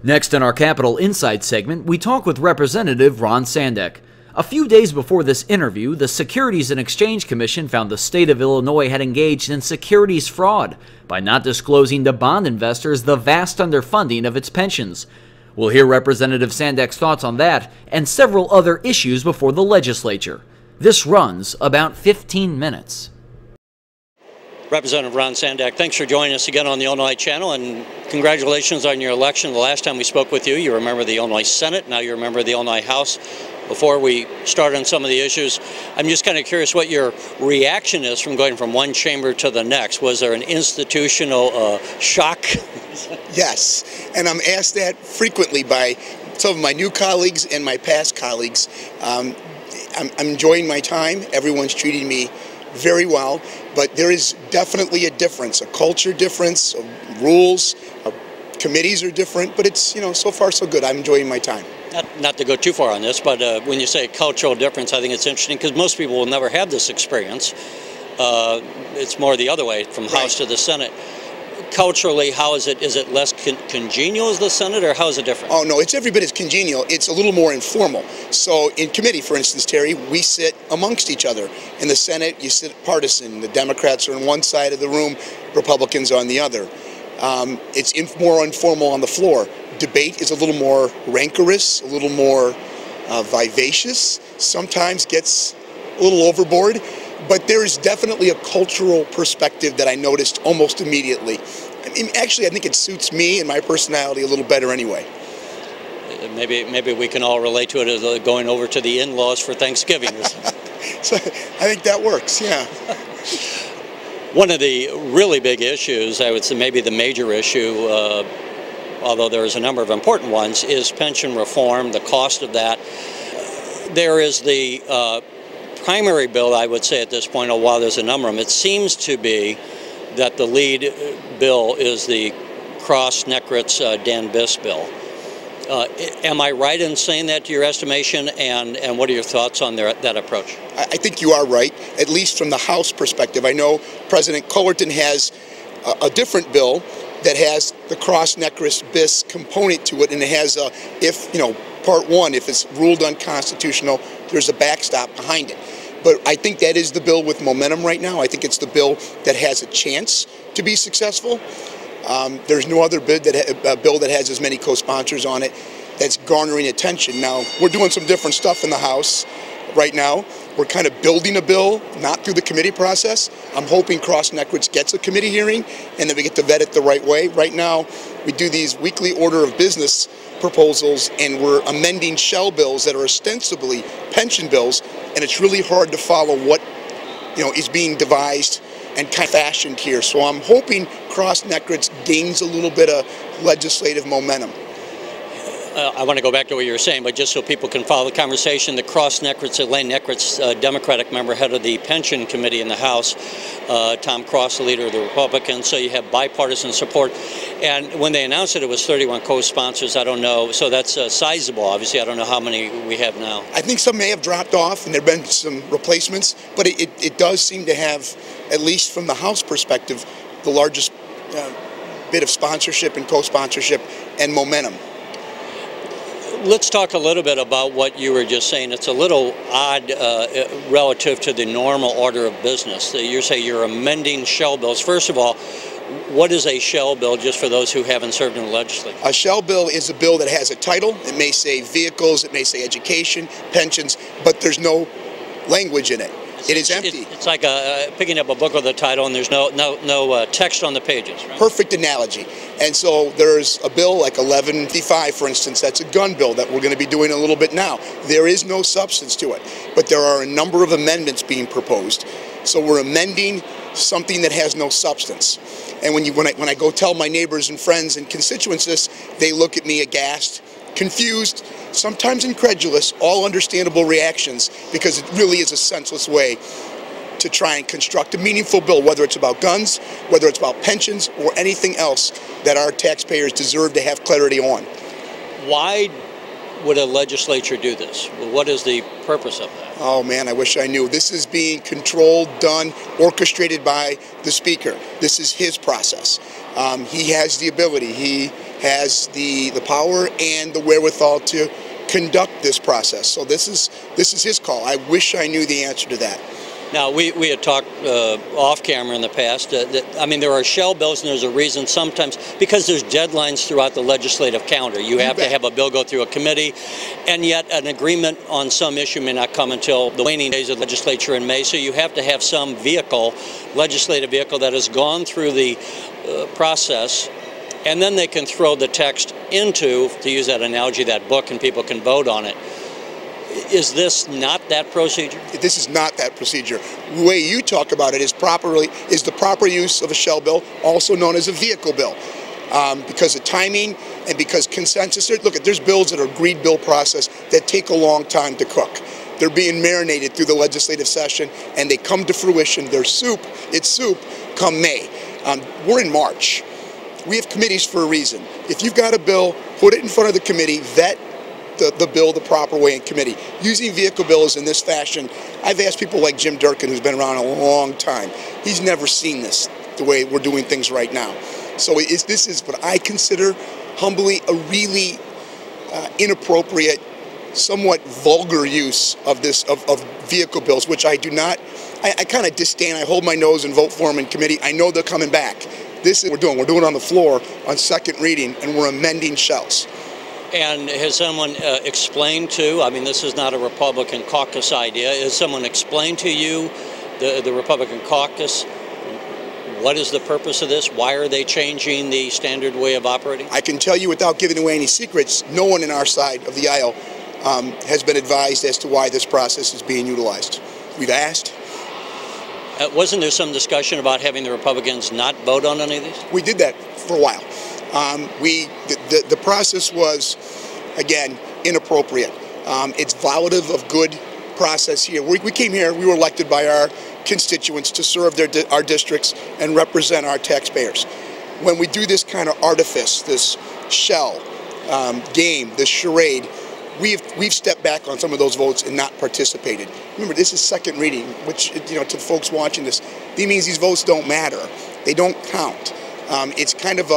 Next in our Capital Insight segment, we talk with Representative Ron Sandack. A few days before this interview, the Securities and Exchange Commission found the state of Illinois had engaged in securities fraud by not disclosing to bond investors the vast underfunding of its pensions. We'll hear Representative Sandack's thoughts on that and several other issues before the legislature. This runs about 15 minutes. Representative Ron Sandack, thanks for joining us again on the Illinois Channel, and congratulations on your election. The last time we spoke with you, you're a member of the Illinois Senate. Now you're a member of the Illinois House. Before we start on some of the issues, I'm just kind of curious what your reaction is from going from one chamber to the next. Was there an institutional shock? Yes, and I'm asked that frequently by some of my new colleagues and my past colleagues. I'm enjoying my time. Everyone's treating me very well, but there is definitely a difference, a culture difference, rules, committees are different, but it's, so far so good. I'm enjoying my time. Not to go too far on this, but when you say cultural difference, I think it's interesting because most people will never have this experience. It's more the other way, from House to the Senate. Culturally, how is it? Is it less congenial as the Senate, or how is it different? Oh, no, it's every bit as congenial. It's a little more informal. So in committee, for instance, Terry, we sit amongst each other. In the Senate, you sit partisan. The Democrats are on one side of the room, Republicans on the other. It's more informal on the floor. Debate is a little more rancorous, a little more vivacious, sometimes gets a little overboard. But there is definitely a cultural perspective that I noticed almost immediately. Actually, I think it suits me and my personality a little better anyway. Maybe we can all relate to it as going over to the in-laws for Thanksgiving. So I think that works, yeah. One of the really big issues, I would say maybe the major issue, although there's a number of important ones, is pension reform, the cost of that. There is the primary bill, I would say at this point, while there's a number of them, it seems to be that the lead bill is the Cross-Necritz-Dan-Biss bill. Am I right in saying that to your estimation, and what are your thoughts on that approach? I think you are right, at least from the House perspective. I know President Cullerton has a different bill that has the Cross-Necritz-Biss component to it, and it has Part 1, if it's ruled unconstitutional, there's a backstop behind it. But I think that is the bill with momentum right now. I think it's the bill that has a chance to be successful. There's no other bill that has as many co-sponsors on it that's garnering attention. Now, we're doing some different stuff in the House right now. We're kind of building a bill, not through the committee process. I'm hoping Cross-Necritz gets a committee hearing, and then we get to vet it the right way. Right now, we do these weekly order of business proposals, and we're amending shell bills that are ostensibly pension bills, and it's really hard to follow what is being devised and kind of fashioned here. So I'm hoping Cross-Necritz gains a little bit of legislative momentum. I want to go back to what you were saying, but just so people can follow the conversation, the Cross-Necritz, Elaine Necritz, Democratic member, head of the Pension Committee in the House, Tom Cross, the leader of the Republicans, so you have bipartisan support. And when they announced it was 31 co-sponsors. I don't know, so that's sizable, obviously. I don't know how many we have now. I think some may have dropped off, and there have been some replacements, but it does seem to have, at least from the House perspective, the largest bit of sponsorship and co-sponsorship and momentum. Let's talk a little bit about what you were just saying. It's a little odd relative to the normal order of business. You say you're amending shell bills. First of all, what is a shell bill, just for those who haven't served in the legislature? A shell bill is a bill that has a title. It may say vehicles, it may say education, pensions, but there's no language in it. It is empty. It's like picking up a book with a title and there's no text on the pages, right? Perfect analogy. And so there's a bill like 1155, for instance, that's a gun bill that we're going to be doing a little bit now. There is no substance to it, but there are a number of amendments being proposed. So we're amending something that has no substance. And when I go tell my neighbors and friends and constituents this, they look at me aghast, confused, sometimes incredulous, all understandable reactions, because it really is a senseless way to try and construct a meaningful bill, whether it's about guns, whether it's about pensions, or anything else that our taxpayers deserve to have clarity on. Why would a legislature do this? What is the purpose of that? Oh man, I wish I knew. This is being controlled, done, orchestrated by the Speaker. This is his process. He has the ability. He has the power and the wherewithal to conduct this process. So this is his call. I wish I knew the answer to that. Now, we had talked off camera in the past. I mean, there are shell bills, and there's a reason sometimes, because there's deadlines throughout the legislative calendar. You have to have a bill go through a committee, and yet an agreement on some issue may not come until the waning days of the legislature in May. So you have to have some vehicle, legislative vehicle, that has gone through the process, and then they can throw the text into, to use that analogy, that book, and people can vote on it. Is this not that procedure? This is not that procedure. The way you talk about it is the proper use of a shell bill, also known as a vehicle bill. Because of timing and because consensus. Look, there's bills that are agreed bill process that take a long time to cook. They're being marinated through the legislative session, and they come to fruition. They're soup. It's soup come May. We're in March. We have committees for a reason. If you've got a bill, put it in front of the committee, vet the bill the proper way in committee. Using vehicle bills in this fashion, I've asked people like Jim Durkin, who's been around a long time. He's never seen this the way we're doing things right now. So this is what I consider, humbly, a really inappropriate, somewhat vulgar use of vehicle bills, which I do not. I kind of disdain. I hold my nose and vote for them in committee. I know they're coming back. This is what we're doing. We're doing it on the floor on second reading, and we're amending shells. And has someone explained to, I mean, this is not a Republican caucus idea, has someone explained to you, the Republican caucus, what is the purpose of this? Why are they changing the standard way of operating? I can tell you without giving away any secrets, no one in our side of the aisle has been advised as to why this process is being utilized. We've asked. Wasn't there some discussion about having the Republicans not vote on any of these? We did that for a while. The process was, again, inappropriate. It's violative of good process here. We came here, we were elected by our constituents to serve our districts and represent our taxpayers. When we do this kind of artifice, this shell game, this charade, we've stepped back on some of those votes and not participated. Remember, this is second reading, which, to the folks watching this, that means these votes don't matter. They don't count. It's kind of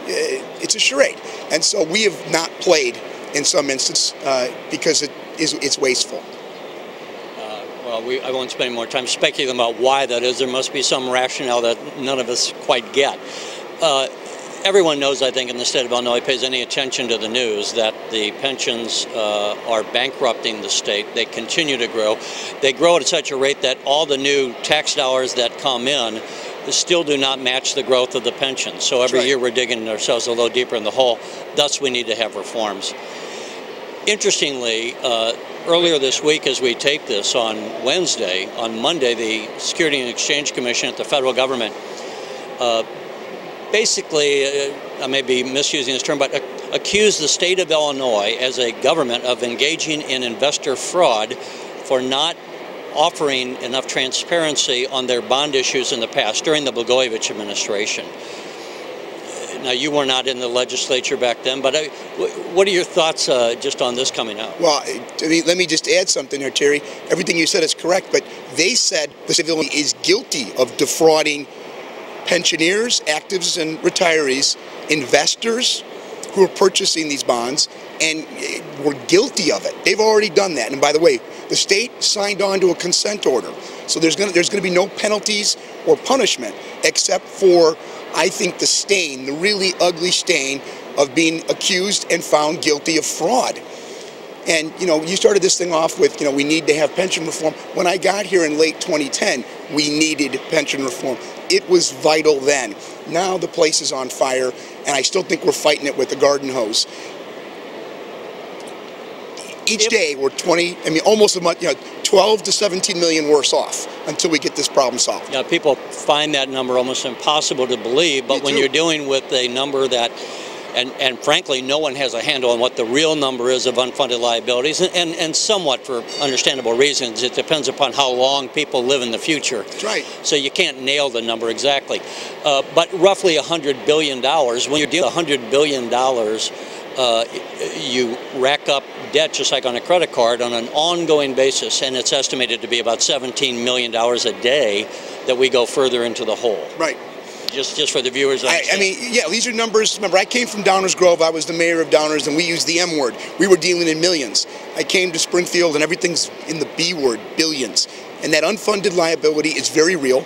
it's a charade, and so we have not played in some instances because it's wasteful. Well, I won't spend any more time speculating about why that is. There must be some rationale that none of us quite get. Everyone knows, I think, in the state of Illinois, pays any attention to the news, that the pensions are bankrupting the state. They continue to grow. They grow at such a rate that all the new tax dollars that come in still do not match the growth of the pensions. So every year we're digging ourselves a little deeper in the hole. Thus, we need to have reforms. Interestingly, earlier this week, as we taped this on Wednesday, on Monday, the Securities and Exchange Commission at the federal government basically, I may be misusing this term, but accused the state of Illinois as a government of engaging in investor fraud for not offering enough transparency on their bond issues in the past, during the Blagojevich administration. Now, you were not in the legislature back then, but what are your thoughts just on this coming out? Well, let me just add something here, Terry. Everything you said is correct, but they said the state of Illinois is guilty of defrauding pensioners, actives, and retirees, investors who are purchasing these bonds, and were guilty of it. They've already done that. And by the way, the state signed on to a consent order. So there's going to be no penalties or punishment except for, I think, the stain, the really ugly stain of being accused and found guilty of fraud. And, you started this thing off with, we need to have pension reform. When I got here in late 2010, we needed pension reform. It was vital then. Now the place is on fire, and I still think we're fighting it with the garden hose. Each day we're almost a month, 12 to 17 million worse off until we get this problem solved. Yeah, people find that number almost impossible to believe, but when you're dealing with a number that, and frankly, no one has a handle on what the real number is of unfunded liabilities, and somewhat for understandable reasons, it depends upon how long people live in the future. That's right. So you can't nail the number exactly. But roughly $100 billion, when you're dealing with $100 billion, you rack up debt just like on a credit card on an ongoing basis, and it's estimated to be about $17 million a day that we go further into the hole. Right. Just for the viewers. I mean, yeah, these are numbers. Remember, I came from Downers Grove. I was the mayor of Downers, and we used the M word. We were dealing in millions. I came to Springfield, and everything's in the B word, billions. And that unfunded liability is very real.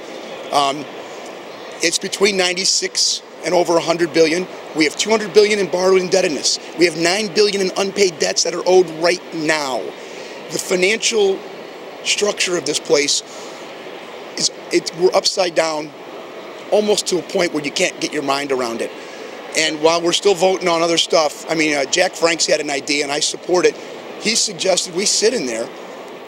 It's between 96 and over 100 billion. We have 200 billion in borrowed indebtedness. We have 9 billion in unpaid debts that are owed right now. The financial structure of this place we're upside down, almost to a point where you can't get your mind around it. And while we're still voting on other stuff, I mean, Jack Franks had an idea, and I support it. He suggested we sit in there,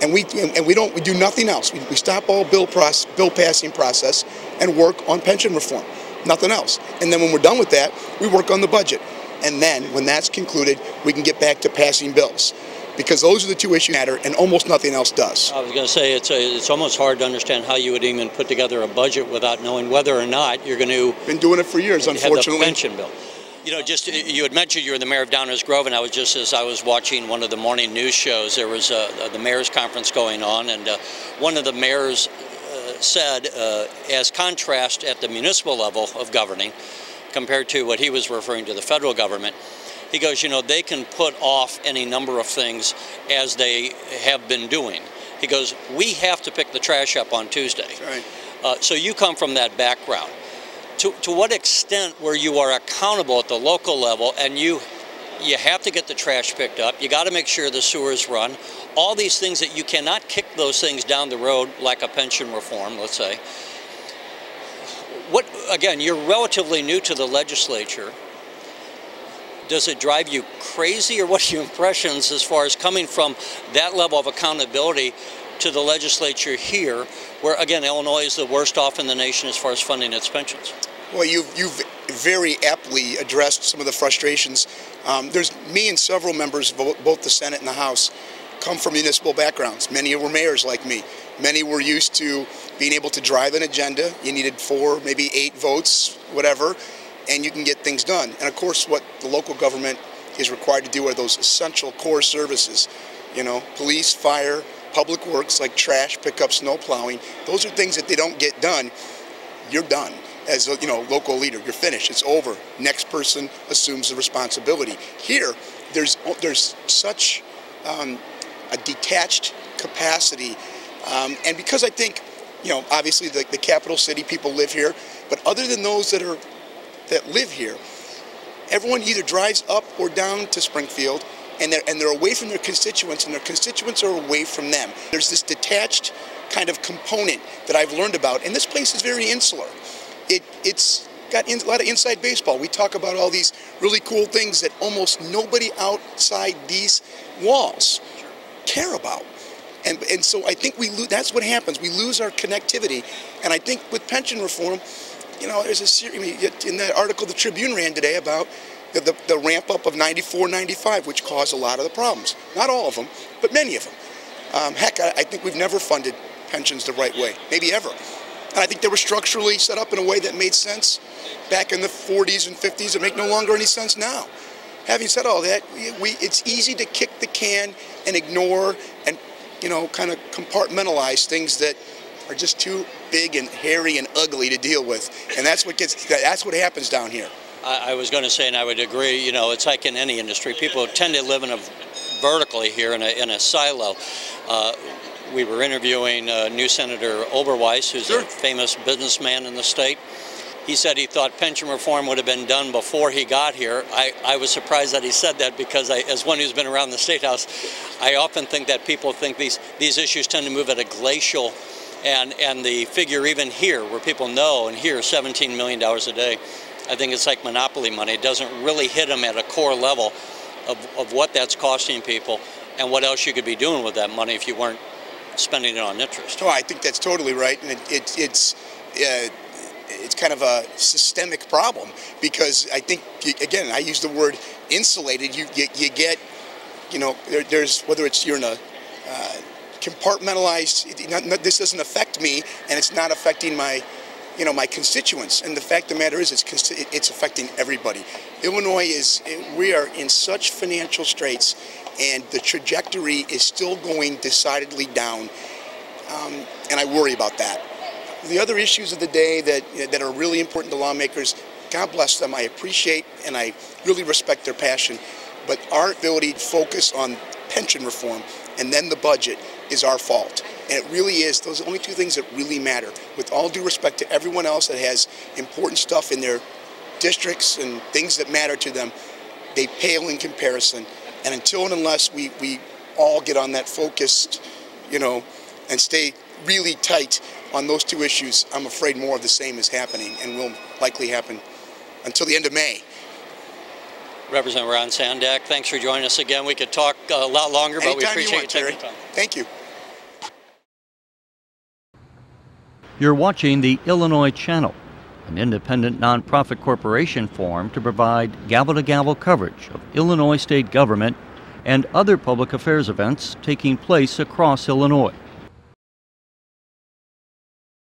and we do nothing else. We stop all bill passing process and work on pension reform, nothing else. And then when we're done with that, we work on the budget. And then when that's concluded, we can get back to passing bills. Because those are the two issues that matter, and almost nothing else does. I was going to say, it's almost hard to understand how you would even put together a budget without knowing whether or not you're going to... Been doing it for years, unfortunately. Have the pension bill. You know, you had mentioned you were the mayor of Downers Grove, and as I was watching one of the morning news shows, there was the mayor's conference going on, and one of the mayors said, as contrast at the municipal level of governing, compared to what he was referring to the federal government, he goes, you know, they can put off any number of things as they have been doing. He goes, we have to pick the trash up on Tuesday. Right. So you come from that background. To what extent where you are accountable at the local level, and you have to get the trash picked up, you got to make sure the sewers run, all these things that you cannot kick those things down the road like a pension reform, let's say. Again, you're relatively new to the legislature. Does it drive you crazy, or what are your impressions as far as coming from that level of accountability to the legislature here, where, again, Illinois is the worst off in the nation as far as funding its pensions? Well, you've very aptly addressed some of the frustrations. There's me and several members of both the Senate and the House come from municipal backgrounds. Many were mayors like me. Many were used to being able to drive an agenda. You needed 4, maybe 8 votes, whatever, and you can get things done. And of course, what the local government is required to do are those essential core services. You know, police, fire, public works like trash, pickup, snow plowing. Those are things that they don't get done. You're done. As a local leader, you're finished. It's over. Next person assumes the responsibility. Here, there's such a detached capacity, and because I think, obviously the capital city people live here, but other than those that live here, everyone either drives up or down to Springfield, and they're away from their constituents, and their constituents are away from them. There's this detached kind of component that I've learned about, and this place is very insular. It's got a lot of inside baseball. We talk about all these really cool things that almost nobody outside these walls care about. And so I think that's what happens. We lose our connectivity. And I think with pension reform, there's a series, in that article the Tribune ran today about the ramp up of 94, 95, which caused a lot of the problems. Not all of them, but many of them. Heck, I think we've never funded pensions the right way, maybe ever. And I think they were structurally set up in a way that made sense back in the 40s and 50s that make no longer any sense now. Having said all that, it's easy to kick the can and ignore and kind of compartmentalize things that are just too big and hairy and ugly to deal with. And that's what happens down here. I was going to say, and I would agree, it's like in any industry. People tend to live vertically here in a silo. We were interviewing new Senator Oberweis, who's a famous businessman in the state. He said he thought pension reform would have been done before he got here. I was surprised that he said that, because as one who's been around the State House, I often think that people think these issues tend to move at a glacial, and the figure even here, where people know and hear $17 million a day, I think it's like monopoly money. It doesn't really hit them at a core level of what that's costing people and what else you could be doing with that money if you weren't spending it on interest. Oh, I think that's totally right, and it's kind of a systemic problem, because I think, again, I use the word insulated. You get, there's, whether it's you're in a compartmentalized, this doesn't affect me, and it's not affecting my constituents. And the fact of the matter is, it's affecting everybody. Illinois we are in such financial straits, and the trajectory is still going decidedly down, and I worry about that. The other issues of the day that are really important to lawmakers, God bless them, I appreciate and I really respect their passion, but our ability to focus on pension reform and then the budget is our fault. And it really is. Those are the only two things that really matter. With all due respect to everyone else that has important stuff in their districts and things that matter to them, they pale in comparison. And until and unless we all get on that focused, and stay really tight on those two issues, I'm afraid more of the same is happening and will likely happen until the end of May. Representative Ron Sandack, thanks for joining us again. We could talk a lot longer, but we appreciate you taking the time. Thank you. You're watching the Illinois Channel, an independent nonprofit corporation formed to provide gavel-to-gavel coverage of Illinois state government and other public affairs events taking place across Illinois.